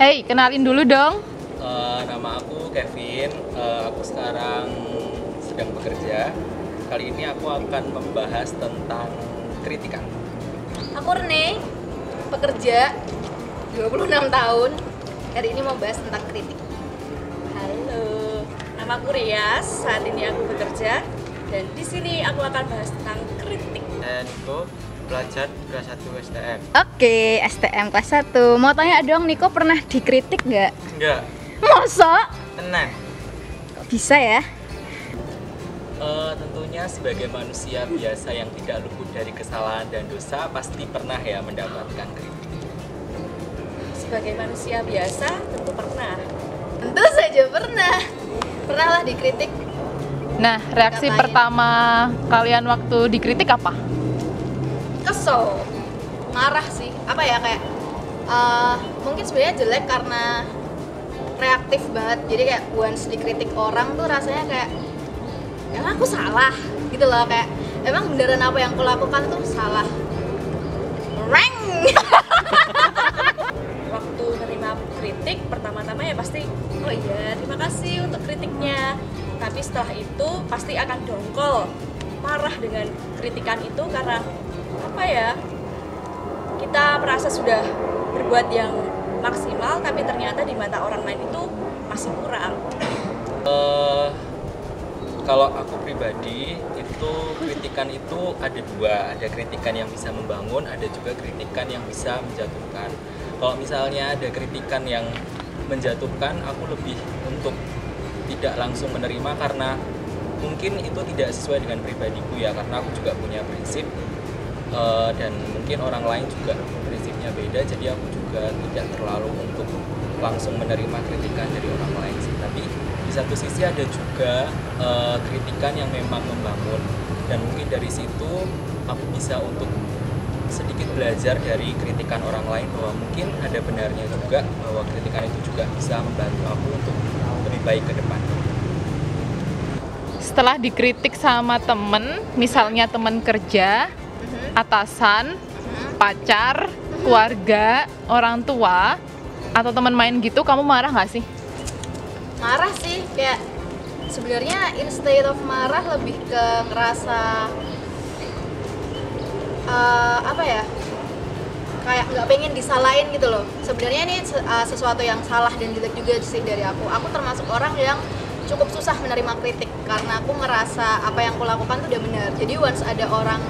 Hey, kenalin dulu dong. Nama aku Kevin. Aku sekarang sedang bekerja. Kali ini aku akan membahas tentang kritikan. Aku Rene, pekerja 26 tahun. Hari ini mau bahas tentang kritik. Halo, nama aku Rias. Saat ini aku bekerja dan di sini aku akan bahas tentang kritik. Dan Niko, pelajar kelas 1 STM. Oke, STM kelas 1. Mau tanya dong, Niko pernah dikritik nggak? Enggak, Masa? tenang. Kok bisa ya? Tentunya sebagai manusia biasa yang tidak luput dari kesalahan dan dosa pasti pernah ya mendapatkan kritik. Sebagai manusia biasa tentu pernah. Tentu saja pernah. Pernah lah dikritik. Nah, reaksi Katanya. pertama kalian waktu dikritik apa? Kesel. Marah sih. Apa ya, kayak mungkin sebenarnya jelek karena reaktif banget. Jadi kayak once dikritik orang tuh rasanya kayak emang aku salah gitu loh, kayak emang beneran apa yang aku lakukan tuh salah. Reng. Waktu menerima kritik pertama-tama ya pasti oh iya terima kasih untuk kritiknya. Tapi setelah itu pasti akan dongkol, marah dengan kritikan itu karena apa ya? Kita merasa sudah berbuat yang maksimal tapi ternyata di mata orang lain itu masih kurang. Kalau aku pribadi itu kritikan itu ada dua, ada kritikan yang bisa membangun, ada juga kritikan yang bisa menjatuhkan. Kalau misalnya ada kritikan yang menjatuhkan, aku lebih untuk tidak langsung menerima karena mungkin itu tidak sesuai dengan pribadiku ya, karena aku juga punya prinsip dan mungkin orang lain juga prinsipnya beda, jadi aku juga tidak terlalu untuk langsung menerima kritikan dari orang lain sih. Tapi di satu sisi ada juga kritikan yang memang membangun dan mungkin dari situ aku bisa untuk sedikit belajar dari kritikan orang lain bahwa mungkin ada benarnya juga bahwa kritikan itu juga bisa membantu aku untuk lebih baik ke depan. Setelah dikritik sama temen, misalnya temen kerja, atasan, pacar, keluarga, orang tua, atau teman main gitu, kamu marah nggak sih? Marah sih, kayak sebenarnya instead of marah lebih ke ngerasa apa ya, kayak nggak pengen disalahin gitu loh. Sebenarnya ini sesuatu yang salah dan jelek juga sih dari aku termasuk orang yang cukup susah menerima kritik karena aku ngerasa apa yang aku lakukan tuh udah benar. Jadi once ada orang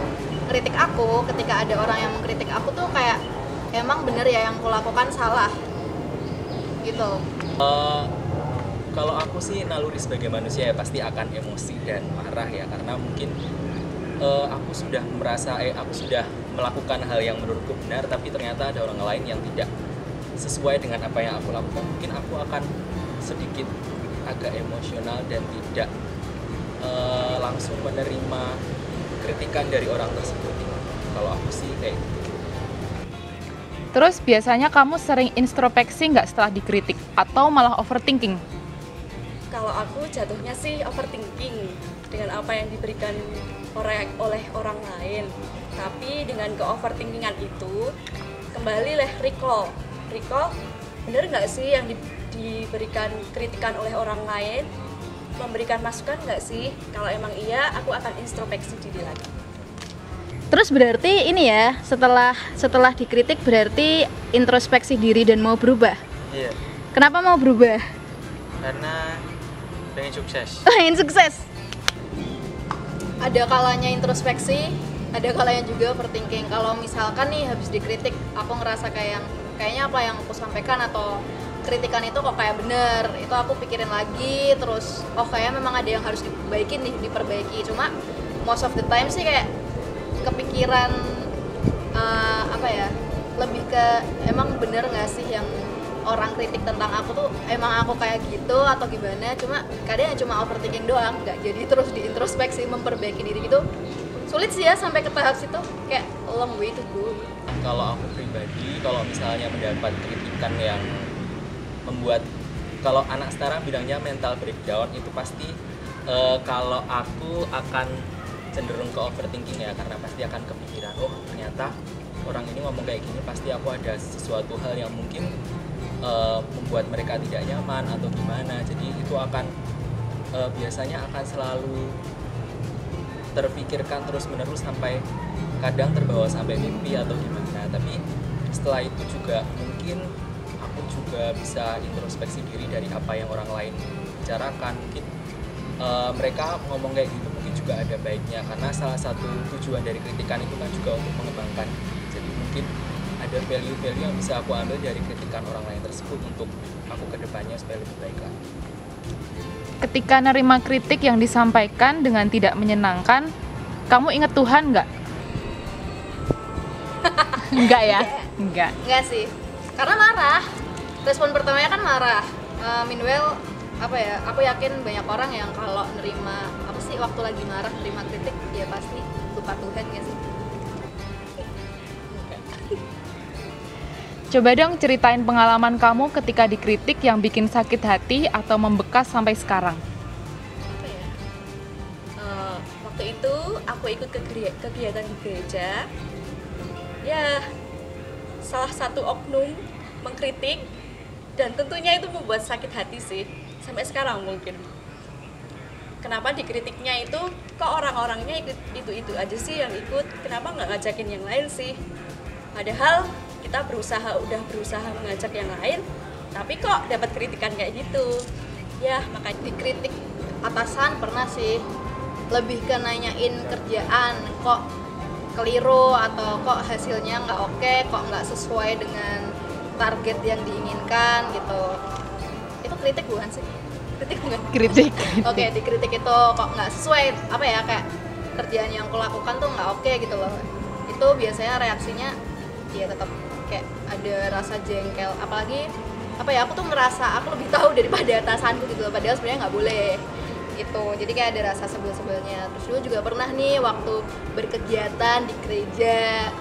kritik aku, ketika ada orang yang mengkritik aku tuh kayak emang bener ya yang aku lakukan salah gitu. Kalau aku sih naluri sebagai manusia ya pasti akan emosi dan marah ya, karena mungkin aku sudah merasa aku sudah melakukan hal yang menurutku benar tapi ternyata ada orang lain yang tidak sesuai dengan apa yang aku lakukan. Mungkin aku akan sedikit agak emosional dan tidak langsung menerima kritikan dari orang tersebut. Kalau aku sih kayak gitu. Terus biasanya kamu sering introspeksi nggak setelah dikritik? Atau malah overthinking? Kalau aku jatuhnya sih overthinking dengan apa yang diberikan oleh orang lain. Tapi dengan ke-overthinkingan itu kembali recall, bener nggak sih yang diberikan kritikan oleh orang lain, memberikan masukan nggak sih? Kalau emang iya, aku akan introspeksi diri lagi. Terus berarti ini ya, setelah dikritik berarti introspeksi diri dan mau berubah. Iya, Kenapa mau berubah? karena pengen sukses. Pengen sukses. Ada kalanya introspeksi, ada kalanya juga overthinking. Kalau misalkan nih habis dikritik, aku ngerasa kayaknya apa yang aku sampaikan atau kritikan itu kok kayak bener, itu aku pikirin lagi, terus oh kayaknya memang ada yang harus diperbaiki. Cuma most of the time sih kayak kepikiran apa ya, lebih ke emang bener nggak sih yang orang kritik tentang aku tuh emang aku kayak gitu atau gimana. Cuma kadang cuma overthinking doang, nggak jadi terus diintrospeksi memperbaiki diri gitu. Sulit sih ya sampai ke tahap situ, kayak long way to go. Kalau aku pribadi, kalau misalnya mendapat kritikan yang membuat, kalau anak sekarang bilangnya mental breakdown, itu pasti kalau aku akan cenderung ke overthinking ya, karena pasti akan kepikiran, oh ternyata orang ini ngomong kayak gini, pasti aku ada sesuatu hal yang mungkin membuat mereka tidak nyaman atau gimana. Jadi itu akan biasanya akan selalu terpikirkan terus-menerus sampai kadang terbawa sampai mimpi atau gimana. Tapi setelah itu juga mungkin aku juga bisa introspeksi diri dari apa yang orang lain bicarakan. Mungkin mereka ngomong kayak gitu mungkin juga ada baiknya, karena salah satu tujuan dari kritikan itu kan juga untuk mengembangkan diri. Jadi mungkin ada value-value yang bisa aku ambil dari kritikan orang lain tersebut untuk aku kedepannya supaya lebih baik lagi. Ketika nerima kritik yang disampaikan dengan tidak menyenangkan, kamu ingat Tuhan nggak? Enggak ya? Enggak sih, karena marah. Respon pertamanya kan marah. Meanwhile, apa ya, aku yakin banyak orang yang kalau nerima apa sih waktu lagi marah nerima kritik ya pasti lupa Tuhan nggak sih? Coba dong ceritain pengalaman kamu ketika dikritik yang bikin sakit hati atau membekas sampai sekarang. Apa ya? Waktu itu aku ikut kegiatan di gereja. Ya, salah satu oknum mengkritik dan tentunya itu membuat sakit hati sih sampai sekarang mungkin. Kenapa dikritiknya itu kok orang-orangnya itu aja sih yang ikut, kenapa nggak ngajakin yang lain sih? Padahal kita udah berusaha mengajak yang lain, tapi kok dapat kritikan kayak gitu. Ya, makanya Dikritik atasan pernah sih, lebih ke nanyain kerjaan kok keliru atau kok hasilnya nggak oke, kok nggak sesuai dengan target yang diinginkan gitu. Itu kritik bukan sih? Kritik bukan? Kritik. Oke, dikritik itu kok nggak sesuai, apa ya, kayak kerjaan yang aku lakukan tuh nggak oke gitu loh. Itu biasanya reaksinya ya tetap kayak ada rasa jengkel, apalagi apa ya, aku tuh ngerasa aku lebih tahu daripada atasanku gitu loh, padahal sebenarnya nggak boleh gitu. Jadi kayak ada rasa sebel-sebelnya. Terus dulu juga pernah nih waktu berkegiatan di gereja,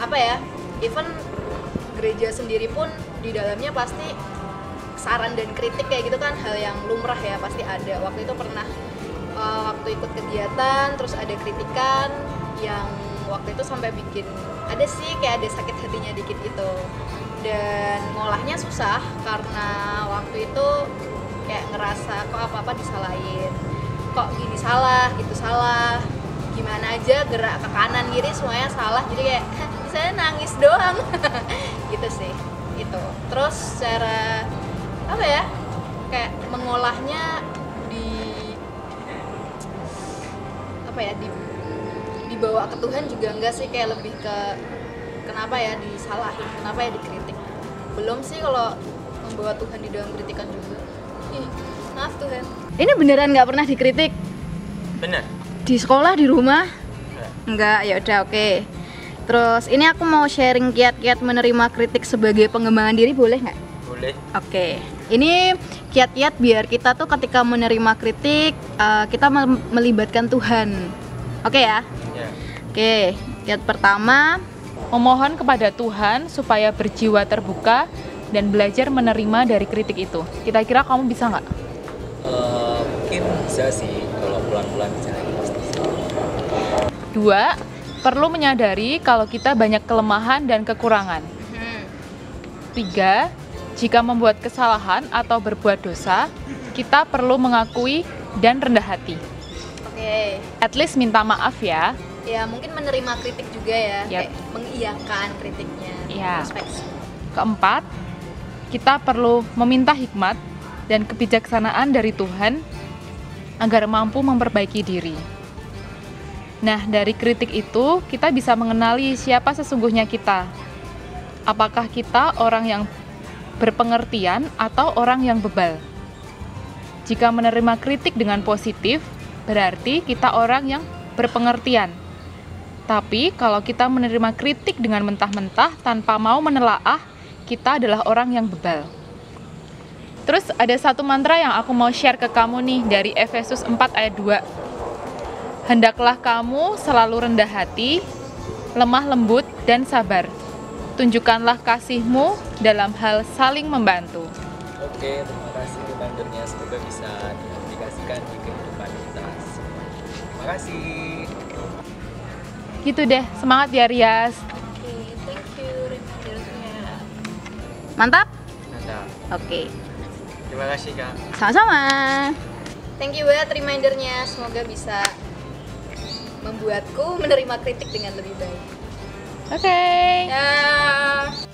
apa ya, even gereja sendiri pun di dalamnya pasti saran dan kritik kayak gitu kan hal yang lumrah ya, pasti ada. Waktu itu pernah waktu ikut kegiatan terus ada kritikan yang waktu itu sampai bikin ada sih kayak ada sakit hatinya dikit gitu, dan ngolahnya susah karena waktu itu kayak ngerasa kok apa-apa disalahin, kok gini salah gitu salah, gimana aja gerak ke kanan kiri semuanya salah, jadi kayak saya nangis doang gitu sih itu. Terus secara apa ya, kayak mengolahnya di apa ya, dibawa ke Tuhan juga enggak sih, kayak lebih ke kenapa ya disalahin, kenapa ya dikritik. Belum sih kalau membawa Tuhan di dalam kritikan juga. Ih, maaf Tuhan. Ini beneran nggak pernah dikritik? Benar. Di sekolah, di rumah? Enggak, ya udah oke. Terus ini aku mau sharing kiat-kiat menerima kritik sebagai pengembangan diri, boleh nggak? Boleh. Oke. Ini kiat-kiat biar kita tuh ketika menerima kritik kita melibatkan Tuhan. Oke ya? Ya. Oke. Kiat pertama, Memohon kepada Tuhan supaya berjiwa terbuka dan belajar menerima dari kritik itu. Kira-kira kamu bisa nggak? Mungkin bisa sih kalau pelan-pelan caranya pasti. 2. Perlu menyadari kalau kita banyak kelemahan dan kekurangan. 3. Jika membuat kesalahan atau berbuat dosa, kita perlu mengakui dan rendah hati. Oke. At least minta maaf ya. Ya mungkin menerima kritik juga ya, Yap. kayak mengiyakan kritiknya. Ya. Introspeksi. 4. Kita perlu meminta hikmat dan kebijaksanaan dari Tuhan agar mampu memperbaiki diri. Nah, dari kritik itu kita bisa mengenali siapa sesungguhnya kita. Apakah kita orang yang berpengertian atau orang yang bebal? Jika menerima kritik dengan positif, berarti kita orang yang berpengertian. Tapi kalau kita menerima kritik dengan mentah-mentah tanpa mau menelaah, kita adalah orang yang bebal. Terus ada satu mantra yang aku mau share ke kamu nih dari Efesus 4 ayat 2. Hendaklah kamu selalu rendah hati, lemah lembut dan sabar. Tunjukkanlah kasihmu dalam hal saling membantu. Oke, terima kasih remindernya, semoga bisa diaplikasikan di kehidupan kita semua. Terima kasih. Gitu deh, semangat ya Rias. Oke, thank you remindernya. mantap. Mantap. Oke. Terima kasih Kak. Sama-sama. Thank you buat remindernya, semoga bisa membuatku menerima kritik dengan lebih baik. Oke. Ya.